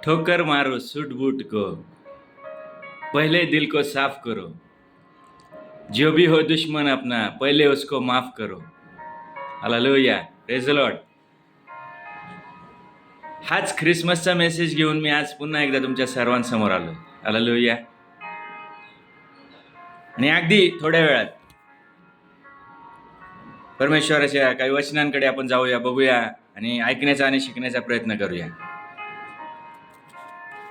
ठोकर मारो सूट बूट को, पहले दिल को साफ करो, जो भी हो दुश्मन अपना पहले उसको माफ करो. Hallelujah, praise the Lord. हाच ख्रिसमसचा मेसेज घेऊन मी आज पुन्हा एकदा तुमच्या सर्वांसमोर आलो. हालेलुया. आणि अगदी थोड्या वेळात परमेश्वराच्या काही वचनांकडे आपण जाऊया, बघूया आणि ऐकण्याचा आणि शिकण्याचा प्रयत्न करूया.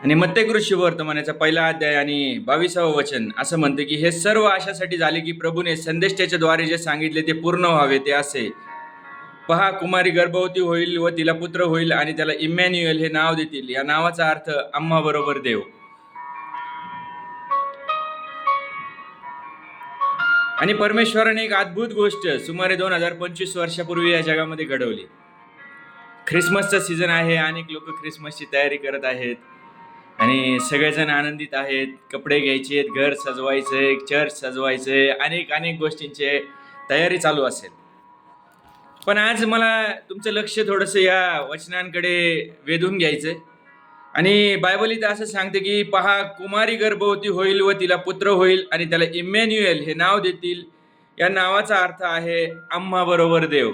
आणि मत्तेकृत शुभवर्तमानाचा 1 अध्याय आणि 22वं वचन असं म्हणते की हे सर्व अशासाठी झाले की प्रभूने संदेष्टाच्या द्वारे जे सांगितले ते पूर्ण व्हावे. ते असे, पहा, कुमारी गर्भवती होईल व तिला पुत्र होईल आणि त्याला इमॅन्युएल हे नाव देतील. या नावाचा अर्थ आम्हा बरोबर देव. आणि परमेश्वराने एक अद्भुत गोष्ट सुमारे 2025 वर्षापूर्वी या जगामध्ये घडवली. ख्रिसमसचा सीझन आहे, अनेक लोक ख्रिसमसची तयारी करत आहेत आणि सगळेजण आनंदित आहेत. कपडे घ्यायचे, घर सजवायचे, चर्च सजवायचे, अनेक गोष्टींची तयारी चालू असेल. पण आज मला तुमचं लक्ष थोडंसं या वचनांकडे वेधून घ्यायचंय. आणि बायबल इथं असं सांगते की पहा, कुमारी गर्भवती होईल व तिला पुत्र होईल आणि त्याला इमॅन्युएल हे नाव देतील. या नावाचा अर्थ आहे आम्हा बरोबर देव.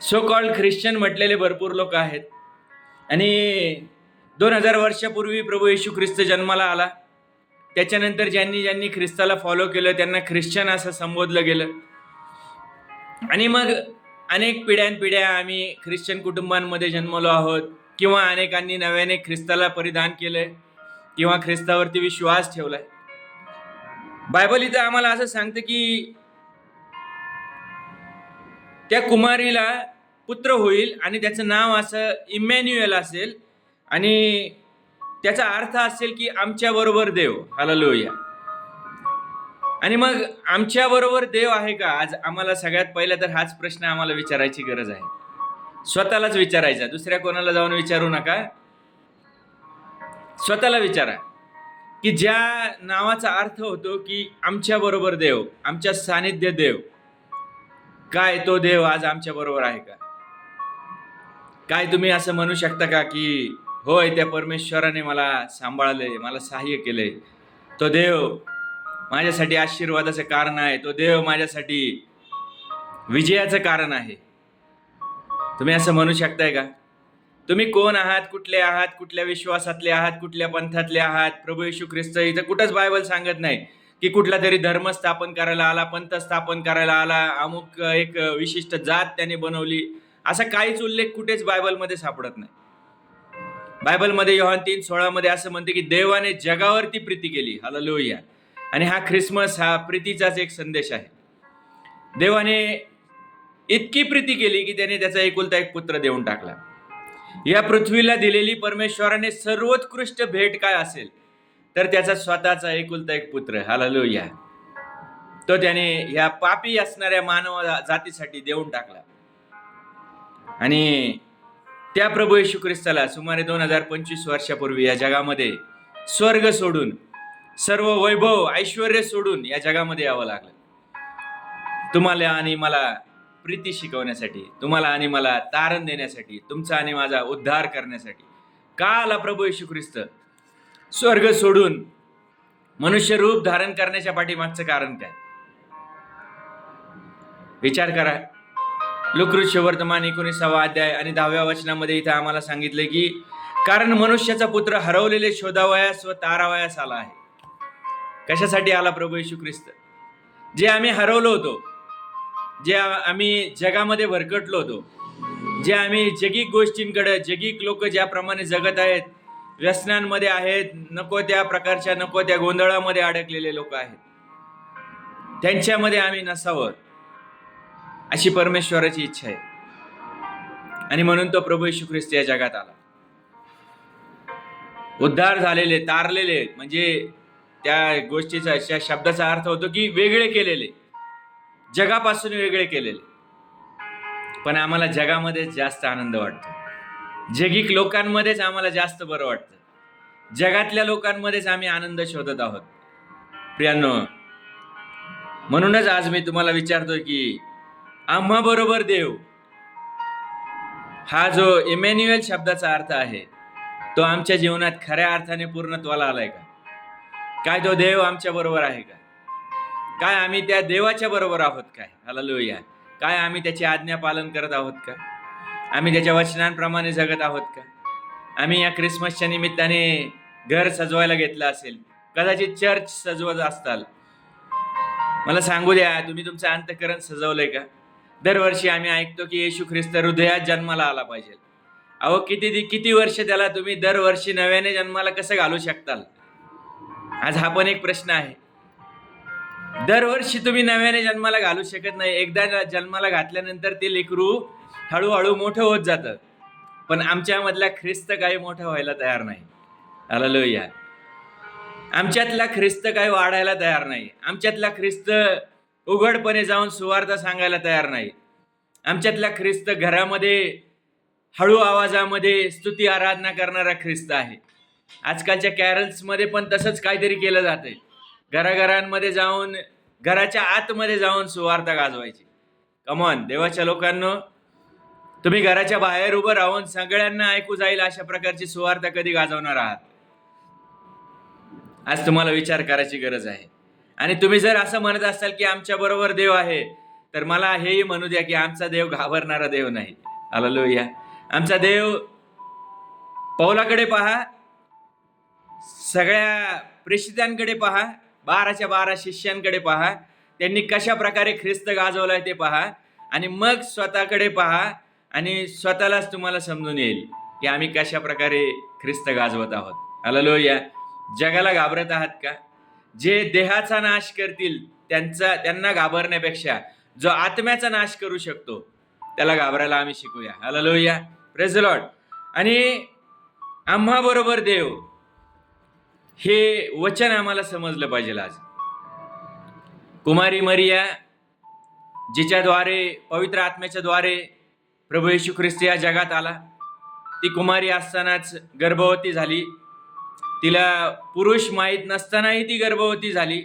सो कॉल्ड ख्रिश्चन म्हटलेले भरपूर लोक आहेत आणि 2000 वर्षापूर्वी प्रभू येशू ख्रिस्त जन्माला आला. त्याच्यानंतर ज्यांनी ख्रिस्ताला फॉलो केलं त्यांना ख्रिश्चन असं संबोधलं गेलं. आणि मग अनेक पिढ्यानपिढ्या आम्ही ख्रिश्चन कुटुंबांमध्ये जन्मलो आहोत, किंवा अनेकांनी नव्याने ख्रिस्ताला परिधान केलंय किंवा ख्रिस्तावरती विश्वास ठेवलाय. बायबल इथं आम्हाला असं सांगतं की त्या कुमारीला पुत्र होईल आणि त्याचं नाव असं इमॅन्युएल असेल आणि त्याचा अर्थ असेल की आमच्या बरोबर देव. हालेलुया. आणि मग आमच्या बरोबर देव आहे का? आज आम्हाला सगळ्यात पहिला तर हाच प्रश्न आम्हाला विचारायची गरज आहे. स्वतःलाच विचारायचा, दुसऱ्या कोणाला जाऊन विचारू नका. स्वतःला विचारा की ज्या नावाचा अर्थ होतो की आमच्या बरोबर देव, आमच्या सानिध्य देव, काय तो देव आज आमच्या बरोबर आहे का? काय तुम्ही असं म्हणू शकता का की होय, त्या परमेश्वराने मला सांभाळले, मला सहाय्य केले, तो देव माझ्यासाठी आशीर्वादाचं कारण आहे, तो देव माझ्यासाठी विजयाचं कारण आहे? तुम्ही असं म्हणू शकताय का? तुम्ही कोण आहात, कुठले आहात, कुठल्या विश्वासातले आहात, कुठल्या पंथातले आहात? प्रभू येशू ख्रिस्त इथं कुठंच बायबल सांगत नाही की कुठला तरी धर्म स्थापन करायला आला, पंथ स्थापन करायला आला, अमुक एक विशिष्ट जात त्याने बनवली. असा काहीच उल्लेख कुठेच बायबलमध्ये सापडत नाही. बायबलमध्ये योहान 3:16 मध्ये असं म्हणते की देवाने जगावरती प्रीती केली. हालेलुया. आणि हा ख्रिसमस हा प्रीतीचाच एक संदेश आहे. देवाने इतकी प्रीती केली की त्याने त्याचा एकुलता एक पुत्र देऊन टाकला. या पृथ्वीला दिलेली परमेश्वराने सर्वोत्कृष्ट भेट काय असेल तर त्याचा स्वतःचा एकुलता एक पुत्र. हालेलुया. तो त्याने ह्या पापी असणाऱ्या मानव जातीसाठी देऊन टाकला. आणि त्या प्रभू येशू ख्रिस्ताला सुमारे 2025 वर्षापूर्वी या जगामध्ये स्वर्ग सोडून, सर्व वैभव ऐश्वर्य सोडून या जगामध्ये यावं लागलं. तुम्हाला आणि मला प्रीती शिकवण्यासाठी, तुम्हाला आणि मला तारण देण्यासाठी, तुमचा आणि माझा उद्धार करण्यासाठी. का आला प्रभू येशू ख्रिस्त? स्वर्ग सोडून मनुष्य रूप धारण करण्याच्या पाठीमागचं कारण काय? विचार करा. लुकरूत शुभवर्तमान 19वा अध्याय आणि 10व्या वचनामध्ये इथं आम्हाला सांगितले की कारण मनुष्याचा पुत्र हरवलेले शोधावयास व तारावयास आला आहे. कशासाठी आला प्रभू येशू ख्रिस्त? जे आम्ही हरवलो होतो, जे आम्ही जगामध्ये भरकटलो होतो, जे आम्ही जगिक गोष्टींकडे, जगिक लोक ज्याप्रमाणे जगत आहेत, व्यसनांमध्ये आहेत, नको त्या प्रकारच्या, नको त्या गोंधळामध्ये अडकलेले लोक आहेत, त्यांच्यामध्ये आम्ही नसावं अशी परमेश्वराची इच्छा आहे. आणि म्हणून तो प्रभू येशू ख्रिस्त या जगात आला. उद्धार झालेले, तारलेले, म्हणजे त्या गोष्टीचा, त्या शब्दाचा अर्थ होतो की वेगळे केलेले, जगापासून वेगळे केलेले. पण आम्हाला जगामध्येच जास्त आनंद वाटतो, जगिक लोकांमध्येच आम्हाला जास्त बरं वाटतं, जगातल्या लोकांमध्येच आम्ही आनंद शोधत आहोत. प्रियांनो, म्हणूनच आज मी तुम्हाला विचारतोय की आम्हा बरोबर देव, हा जो इमॅन्युएल शब्दाचा अर्थ आहे तो आमच्या जीवनात खऱ्या अर्थाने पूर्णत्वाला आलाय का? काय तो देव आमच्या बरोबर आहे का? काय आम्ही त्या देवाच्या बरोबर आहोत काय? हालेलुया. काय आम्ही त्याची आज्ञा पालन करत आहोत का? आम्ही त्याच्या वचनांप्रमाणे जगत आहोत का? आम्ही या ख्रिसमसच्या निमित्ताने घर सजवायला घेतलं असेल, कदाचित चर्च सजवत असताल. मला सांगू द्या, तुम्ही तुमचं अंतःकरण सजवलंय का? दरवर्षी आम्ही ऐकतो की येशू ख्रिस्त हृदयात जन्माला आला पाहिजे. अहो, किती वर्ष त्याला तुम्ही दरवर्षी नव्याने जन्माला कसं घालू शकताल? आज हा पण एक प्रश्न आहे. दरवर्षी तुम्ही नव्याने जन्माला घालू शकत नाही. एकदा जन्माला घातल्यानंतर ते लेकरू हळूहळू मोठं होत जातं. पण आमच्यामधला ख्रिस्त काही मोठं व्हायला तयार नाही. हालेलुया. आमच्यातला ख्रिस्त काही वाढायला तयार नाही. आमच्यातला ख्रिस्त उघडपणे जाऊन सुवार्थ सांगायला तयार नाही. आमच्यातला ख्रिस्त घरामध्ये हळू आवाजामध्ये स्तुती आराधना करणारा ख्रिस्त आहे. आजकालच्या कॅरल्समध्ये पण तसंच काहीतरी केलं जातंय. घराघरांमध्ये जाऊन, घराच्या आतमध्ये जाऊन सुवार्थ गाजवायची. कमॉन देवाच्या लोकांनो, तुम्ही घराच्या बाहेर उभं राहून सगळ्यांना ऐकू जाईल अशा प्रकारची सुवार्थ कधी गाजवणार आहात? आज तुम्हाला विचार करायची गरज आहे. आणि तुम्ही जर असं म्हणत असाल की आमच्या बरोबर देव आहे, तर मला हेही म्हणू द्या की आमचा देव घाबरणारा देव नाही. हालेलुया. आमचा देव, पौलाकडे पहा, सगळ्या प्रेषितांकडे पहा, 12च्या 12 शिष्यांकडे पहा, त्यांनी कशा प्रकारे ख्रिस्त गाजवलाय ते पहा, आणि मग स्वतःकडे पहा आणि स्वतःलाच तुम्हाला समजून येईल की आम्ही कशा प्रकारे ख्रिस्त गाजवत आहोत. हालेलुया. जगाला घाबरत आहात का? जे देहाचा नाश करतील त्यांना घाबरण्यापेक्षा जो आत्म्याचा नाश करू शकतो त्याला घाबरायला आम्ही शिकूया. हालेलुया. Praise the Lord. आणि आम्हा बरोबर देव, हे वचन आम्हाला समजलं पाहिजे आज. कुमारी मरिया, जिच्याद्वारे, पवित्र आत्म्याच्या द्वारे प्रभू येशू ख्रिस्त या जगात आला, ती कुमारी असतानाच गर्भवती झाली. तिला पुरुष माहीत नसतानाही ती गर्भवती झाली.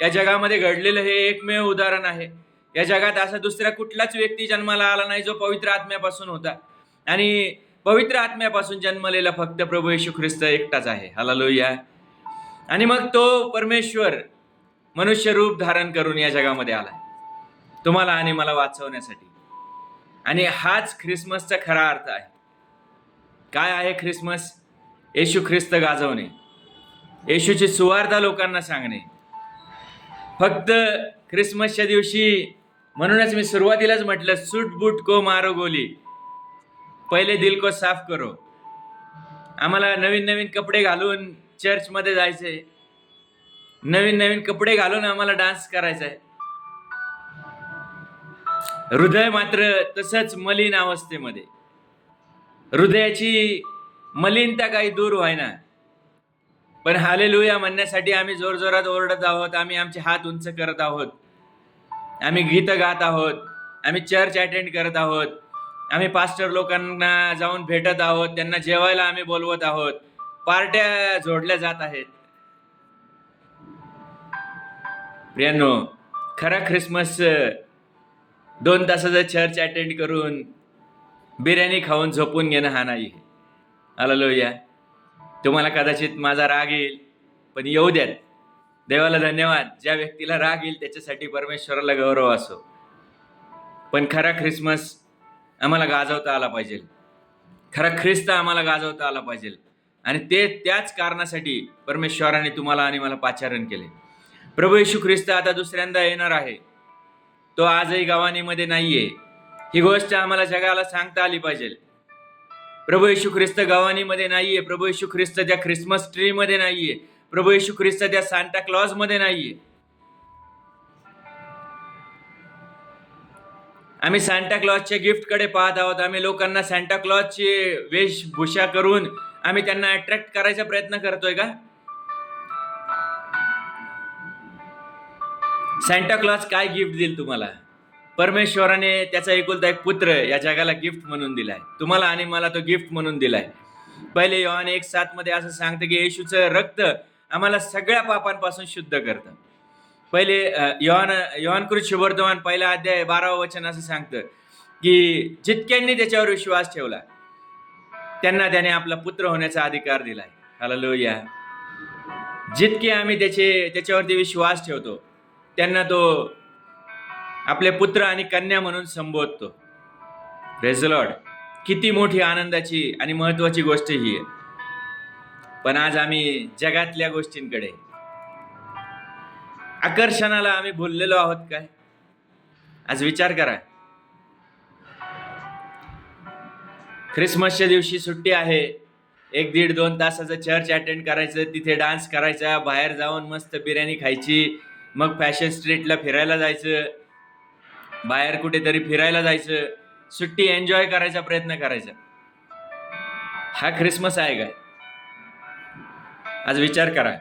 या जगामध्ये घडलेलं हे एकमेव उदाहरण आहे. या जगात असा दुसरा कुठलाच व्यक्ती जन्माला आला नाही जो पवित्र आत्म्यापासून होता. आणि पवित्र आत्म्यापासून जन्मलेला फक्त प्रभू येशू ख्रिस्त एकटाच आहे. हालेलुया. आणि मग तो परमेश्वर मनुष्य रूप धारण करून या जगामध्ये आला, तुम्हाला आणि मला वाचवण्यासाठी. आणि हाच ख्रिसमसचा खरा अर्थ आहे. काय आहे ख्रिसमस? येशू ख्रिस्त गाजवणे, येशूची सुवार्ता लोकांना सांगणे. फक्त ख्रिसमसच्या दिवशी, म्हणूनच मी सुरुवातीलाच म्हटलं, सूट बूट को मारो गोली, पहिले दिल को साफ करो. आम्हाला नवीन नवीन कपडे घालून चर्चमध्ये जायचंय, नवीन नवीन कपडे घालून आम्हाला डान्स करायचा आहे. हृदय मात्र तसंच मलिन अवस्थेमध्ये. हृदयाची मलिनता काही दूर व्हायना. पण हालेलुया म्हणण्यासाठी आम्ही जोरजोरात ओरडत आहोत, आम्ही आमचे हात उंच करत आहोत, आम्ही गीतं गात आहोत, आम्ही चर्च अटेंड करत आहोत, आम्ही पास्टर लोकांना जाऊन भेटत आहोत, त्यांना जेवायला आम्ही बोलवत आहोत, पार्ट्या जोडल्या जात आहेत. प्रियांनो, खरा ख्रिसमस 2 तासाचं चर्च अटेंड करून बिर्याणी खाऊन झोपून घेणं हा नाही. हालेलुया. तुम्हाला कदाचित माझा राग येईल, पण येऊ द्यात. देवाला धन्यवाद. ज्या व्यक्तीला राग येईल त्याच्यासाठी परमेश्वराला गौरव असो. पण खरा ख्रिसमस आम्हाला गाजवता आला पाहिजे, खरा ख्रिस्त आम्हाला गाजवता आला पाहिजे. आणि त्याच कारणासाठी परमेश्वराने तुम्हाला आणि मला पाचारण केले. प्रभू येशू ख्रिस्त आता दुसऱ्यांदा येणार आहे. तो आजही गवानीमध्ये नाहीये. ही गोष्ट आम्हाला जगाला सांगता आली पाहिजे. प्रभू येशू ख्रिस्त गवानीमध्ये नाहीये. प्रभू येशू ख्रिस्त त्या ख्रिसमस ट्री मध्ये नाहीये. प्रभू येशू ख्रिस्त त्या सांता क्लॉज मध्ये नाहीये. आम्ही सांता क्लॉजच्या गिफ्ट कडे पाहत आहोत. आम्ही लोकांना सांता क्लॉजची वेशभूषा करून आम्ही त्यांना अट्रॅक्ट करायचा प्रयत्न करतोय का? सांता क्लॉज काय गिफ्ट देईल तुम्हाला? परमेश्वराने त्याचा एकुलता एक पुत्र या जगाला गिफ्ट म्हणून दिलाय. तुम्हाला आणि मला तो गिफ्ट म्हणून दिलाय. पहिले योहान 1:7 मध्ये असं सांगतं की येशूचं रक्त आम्हाला सगळ्या पापांपासून शुद्ध करतं. पहिले योहान कृत शुभवर्तमान 1 अध्याय 12 वचन असं सांगतं की जितक्यांनी त्याच्यावर विश्वास ठेवला त्यांना त्याने आपला पुत्र होण्याचा अधिकार दिलाय. हालेलुया. जितके आम्ही त्याच्यावरती विश्वास ठेवतो त्यांना तो आपले पुत्र आणि कन्या म्हणून संबोधतो. Praise the Lord. किती मोठी आनंदाची आणि महत्वाची गोष्ट ही आहे. पण आज आम्ही जगातल्या गोष्टींकडे, आकर्षणाला आम्ही भुललेलो आहोत काय? आज विचार करा. ख्रिसमसच्या दिवशी सुट्टी आहे, 1-1.5-2 तासाचं चर्च अटेंड करायचं, तिथे डान्स करायचा, बाहेर जाऊन मस्त बिर्याणी खायची, मग फॅशन स्ट्रीटला फिरायला जायचं, बाहेर कुठेतरी फिरायला जायचं, सुट्टी एन्जॉय करायचा प्रयत्न करायचा. हा ख्रिसमस आहे काय? आज विचार करा.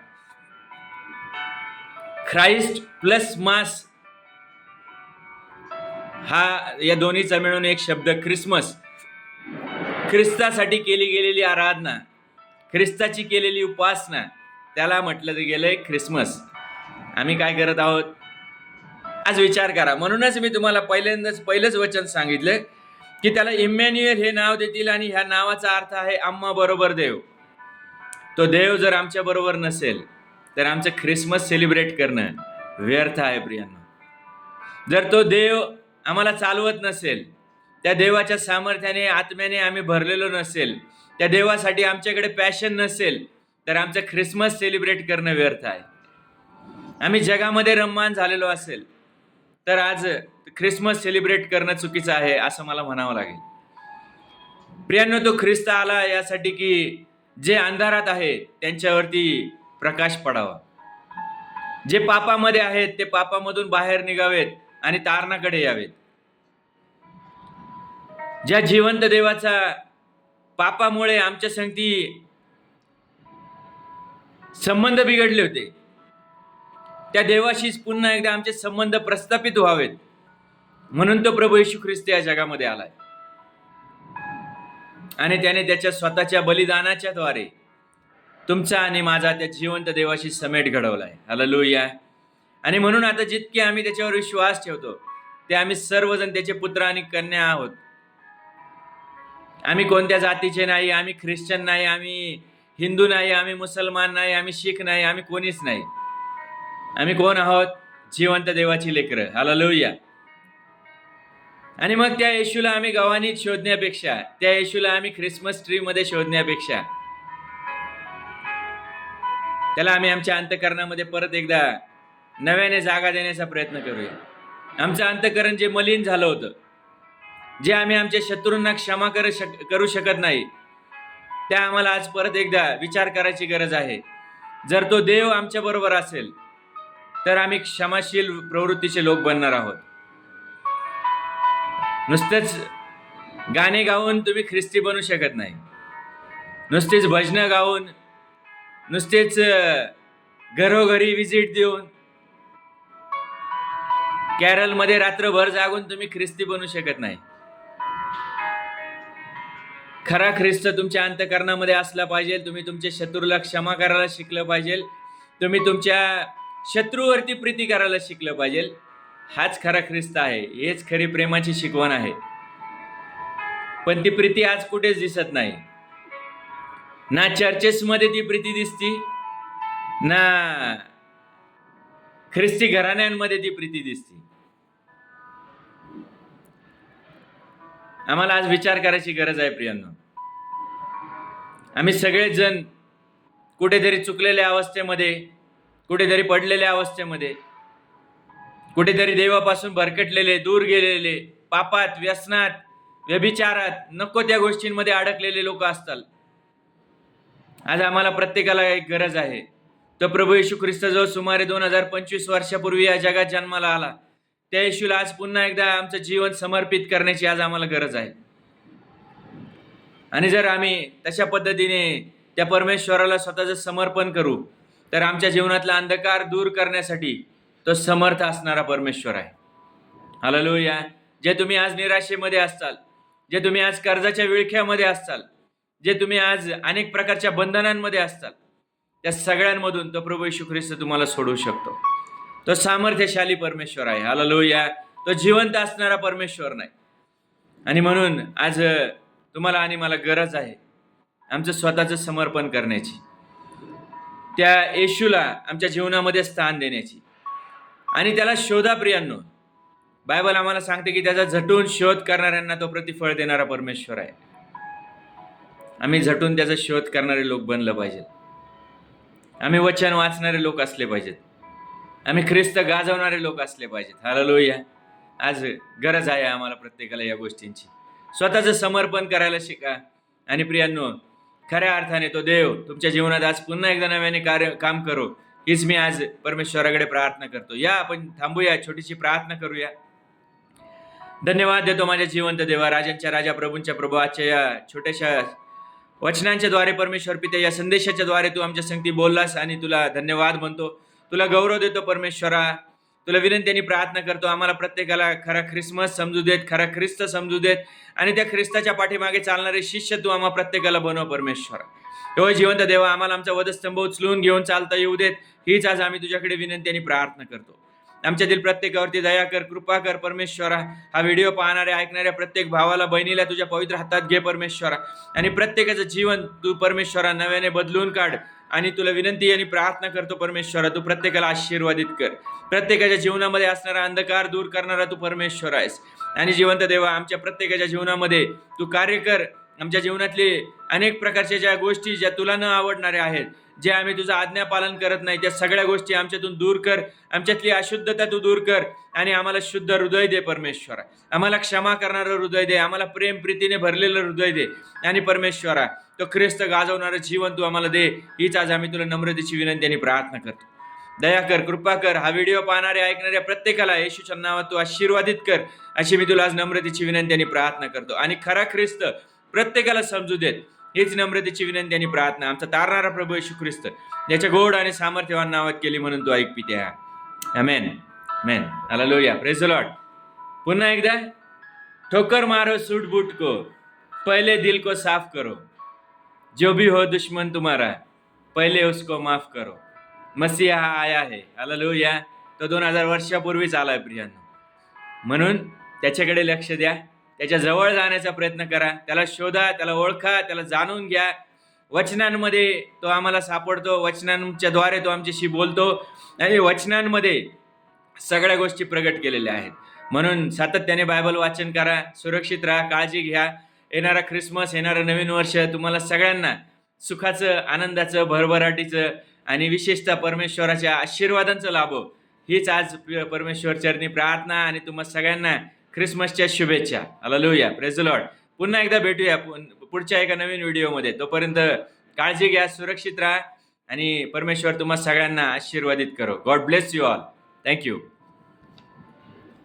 ख्राइस्ट प्लस मास, हा या दोन्हीचा मिळून एक शब्द ख्रिसमस. ख्रिस्तासाठी केली गेलेली आराधना, ख्रिस्ताची केलेली उपासना, त्याला म्हटलं गेलंय ख्रिसमस. आम्ही काय करत आहोत? आज विचार करा. म्हणूनच मी तुम्हाला पहिलंच वचन सांगितलं की त्याला इम्मॅन्युएल हे नाव देतील आणि ह्या नावाचा अर्थ आहे आम्हा बरोबर देव. तो देव जर आमच्या बरोबर नसेल तर आमचं ख्रिसमस सेलिब्रेट करणं व्यर्थ आहे प्रियांनो. जर तो देव आम्हाला चालवत नसेल, त्या देवाच्या सामर्थ्याने आत्म्याने आम्ही भरलेलो नसेल, त्या देवासाठी आमच्याकडे पॅशन नसेल तर आमचं ख्रिसमस सेलिब्रेट करणं व्यर्थ आहे. आम्ही जगामध्ये रममान झालेलो असेल तर आज ख्रिसमस सेलिब्रेट करणं चुकीचं आहे असं मला म्हणावं लागेल. प्रियांनो, तो ख्रिस्त आला यासाठी की जे अंधारात आहे त्यांच्यावरती प्रकाश पडावा, जे पापामध्ये आहेत ते पापामधून बाहेर निघावेत आणि तारणाकडे यावेत. ज्या जिवंत देवाचा पापामुळे आमच्या संगती संबंध बिघडले होते, त्या देवाशीच पुन्हा एकदा आमचे संबंध प्रस्थापित व्हावेत म्हणून तो प्रभू येशू ख्रिस्त या जगामध्ये आलाय आणि त्याने त्याच्या स्वतःच्या बलिदानाच्या द्वारे तुमचा आणि माझा त्या जिवंत देवाशी समेट घडवलाय. हालेलुया. आणि म्हणून आता जितके आम्ही त्याच्यावर विश्वास ठेवतो ते आम्ही सर्वजण त्याचे पुत्र आणि कन्या आहोत. आम्ही कोणत्या जातीचे नाही, आम्ही ख्रिश्चन नाही, आम्ही हिंदू नाही, आम्ही मुसलमान नाही, आम्ही शीख नाही, आम्ही कोणीच नाही. आम्ही कोण आहोत? जिवंत देवाची लेकरं. हालेलुया. आणि मग त्या येशूला आम्ही गव्हाणीत शोधण्यापेक्षा, त्या येशूला आम्ही ख्रिसमस ट्री मध्ये शोधण्यापेक्षा त्याला आम्ही आमच्या अंतःकरणामध्ये परत एकदा नव्याने जागा देण्याचा प्रयत्न करूया. आमचं अंतःकरण जे मलिन झालं होतं, जे आम्ही आमच्या शत्रूंना क्षमा करू शकत नाही, त्या आम्हाला आज परत एकदा विचार करायची गरज आहे. जर तो देव आमच्या बरोबर असेल तर आम्ही क्षमाशील प्रवृत्तीचे लोक बनणार आहोत. नुसतेच गाणे गाऊन तुम्ही ख्रिस्ती बनू शकत नाही, नुसतेच भजनं गाऊन, नुसतेच घरोघरी विजिट देऊन, कॅरलमध्ये रात्रभर जागून तुम्ही ख्रिस्ती बनू शकत नाही. खरा ख्रिस्त तुमच्या अंतःकरणामध्ये असला पाहिजे. तुम्ही तुमच्या शत्रूला क्षमा करायला शिकलं पाहिजे, तुम्ही तुमच्या शत्रूवरती प्रीती करायला शिकलं पाहिजे. हाच खरा ख्रिस्त आहे, हेच खरी प्रेमाची शिकवण आहे. पण ती प्रीती आज कुठेच दिसत नाही. ना चर्चेसमध्ये ती प्रीती दिसती, ना ख्रिस्ती घराण्यांमध्ये ती प्रीती दिसती. आम्हाला आज विचार करायची गरज आहे प्रियांनो. आम्ही सगळेच जण कुठेतरी चुकलेल्या अवस्थेमध्ये, कुठेतरी पडलेल्या अवस्थेमध्ये, कुठेतरी देवापासून भरकटलेले, दूर गेलेले, पापात, व्यसनात, व्यभिचारात, नको त्या गोष्टींमध्ये अडकलेले लोक असतात. आज आम्हाला प्रत्येकाला एक गरज आहे. तो प्रभू येशू ख्रिस्त जो सुमारे 2025 वर्षापूर्वी या जगात जन्माला आला, त्या येशूला आज पुन्हा एकदा आमचं जीवन समर्पित करण्याची आज आम्हाला गरज आहे. आणि जर आम्ही तशा पद्धतीने त्या परमेश्वराला स्वतःचं समर्पण करू तर आमच्या जीवनातला अंधकार दूर करण्यासाठी तो समर्थ असणारा परमेश्वर आहे. हालेलुया. जे तुम्ही आज निराशेमध्ये असताल, जे तुम्ही आज कर्जाच्या विळख्यामध्ये असताल, जे तुम्ही आज अनेक प्रकारच्या बंधनांमध्ये असताल, त्या सगळ्यांमधून तो प्रभू येशू ख्रिस्त तुम्हाला सोडवू शकतो. तो सामर्थ्यशाली परमेश्वर आहे. हालेलुया. तो जिवंत असणारा परमेश्वर नाही. आणि म्हणून आज तुम्हाला आणि मला गरज आहे आमचं स्वतःचं समर्पण करण्याची, त्या येशूला आमच्या जीवनामध्ये स्थान देण्याची आणि त्याला शोधा प्रियांनो. बायबल आम्हाला सांगते की त्याचा झटून शोध करणाऱ्यांना तो प्रतिफळ देणारा परमेश्वर आहे. आम्ही झटून त्याचा शोध करणारे लोक बनलं पाहिजे. आम्ही वचन वाचणारे लोक असले पाहिजेत. आम्ही ख्रिस्त गाजवणारे लोक असले पाहिजेत. हालेलुया. आज गरज आहे आम्हाला प्रत्येकाला या गोष्टींची. स्वतःचं समर्पण करायला शिका. आणि प्रियांनो, खऱ्या अर्थाने तो देव तुमच्या जीवनात आज पुन्हा एकदा नव्याने काम करो, हीच मी आज परमेश्वराकडे प्रार्थना करतो. या आपण थांबूया, छोटीशी प्रार्थना करूया. धन्यवाद देतो माझ्या जिवंत देवा, राजांच्या राजा, प्रभूंच्या प्रभू, आजच्या या छोट्याशा वचनांच्या द्वारे परमेश्वर पिता, या संदेशाच्या द्वारे तू आमच्या संगती बोललास आणि तुला धन्यवाद म्हणतो. तुला गौरव देतो परमेश्वरा. तुला विनंतीने प्रार्थना करतो, आम्हाला प्रत्येकाला खरा ख्रिसमस समजू देत, खरा ख्रिस्त समजू देत आणि त्या ख्रिस्ताच्या पाठीमागे चालणारे शिष्य तू आम्हा प्रत्येकाला बनव परमेश्वरा. हो जिवंत देवा, आम्हाला आमचा वधस्तंभ उचलून घेऊन चालता येऊ देत, हीच आज आम्ही तुझ्याकडे विनंतीने प्रार्थना करतो. आमच्यातील प्रत्येकावरती दया कर, कृपा कर परमेश्वरा. हा व्हिडिओ पाहणाऱ्या ऐकणाऱ्या प्रत्येक भावाला बहिणीला तुझ्या पवित्र हातात घे परमेश्वरा आणि प्रत्येकाचं जीवन तू परमेश्वरा नव्याने बदलून काढ. आणि तुला विनंती आणि प्रार्थना करतो परमेश्वरा, तू प्रत्येकाला आशीर्वादित कर. प्रत्येकाच्या जीवनामध्ये असणारा अंधकार दूर करणारा तू परमेश्वर आहेस. आणि जिवंत देवा, आमच्या प्रत्येकाच्या जीवनामध्ये तू कार्य कर. आमच्या जीवनातले अनेक प्रकारच्या ज्या गोष्टी ज्या तुला न आवडणाऱ्या आहेत, जे आम्ही तुझं आज्ञा पालन करत नाही, त्या सगळ्या गोष्टी आमच्यातून दूर कर. आमच्यातली अशुद्धता तू दूर कर आणि आम्हाला शुद्ध हृदय दे परमेश्वरा. आम्हाला क्षमा करणारं हृदय दे, आम्हाला प्रेम प्रीतीने भरलेलं हृदय दे आणि परमेश्वरा तो ख्रिस्त गाजवणारं जीवन तू आम्हाला दे. हीच आज आम्ही तुला नम्रतेची विनंती आणि प्रार्थना करतो. दया कर, कृपा कर. हा व्हिडिओ पाहणाऱ्या ऐकणाऱ्या प्रत्येकाला येशूच्या नावात तू आशीर्वादित कर, अशी मी तुला आज नम्रतेची विनंती आणि प्रार्थना करतो. आणि खरा ख्रिस्त प्रत्येकाला समजू देत, हीच नम्रतेची विनंती आणि प्रार्थना आमचा तारणारा प्रभू येशू ख्रिस्त याच्या गोड आणि सामर्थ्यवान नावात केली म्हणून तू ऐक पिते. आमेन, आमेन, हालेलुया, प्रेज द लॉर्ड. पुन्हा एकदा, ठोकर मारो सूट बूट को, पहले दिल को साफ करो, जो भी हो दुश्मन तुम्हारा पहले उसको माफ करो. मसीहा आया है. हालेलुया. तो 2000 वर्षापूर्वीच आलाय प्रियांनो. म्हणून त्याच्याकडे लक्ष द्या, त्याच्या जवळ जाण्याचा प्रयत्न करा, त्याला शोधा, त्याला ओळखा, त्याला जाणून घ्या. वचनांमध्ये तो आम्हाला सापडतो, वचनांच्या द्वारे तो आमच्याशी बोलतो आणि वचनांमध्ये सगळ्या गोष्टी प्रगट केलेल्या आहेत. म्हणून सातत्याने बायबल वाचन करा, सुरक्षित राहा, काळजी घ्या. येणारा ख्रिसमस, येणारं नवीन वर्ष तुम्हाला सगळ्यांना सुखाचं, आनंदाचं, भरभराटीचं आणि विशेषतः परमेश्वराच्या आशीर्वादांचं लाभो, हीच आज परमेश्वर चरणी प्रार्थना आणि तुम्हा सगळ्यांना ख्रिसमसच्या शुभेच्छा. Hallelujah, praise the Lord. पुन्हा एकदा भेटूया पुढच्या एका नवीन व्हिडिओमध्ये. तोपर्यंत काळजी घ्या, सुरक्षित राहा आणि परमेश्वर तुम्हा सगळ्यांना आशीर्वादित करो. God bless you all. Thank you.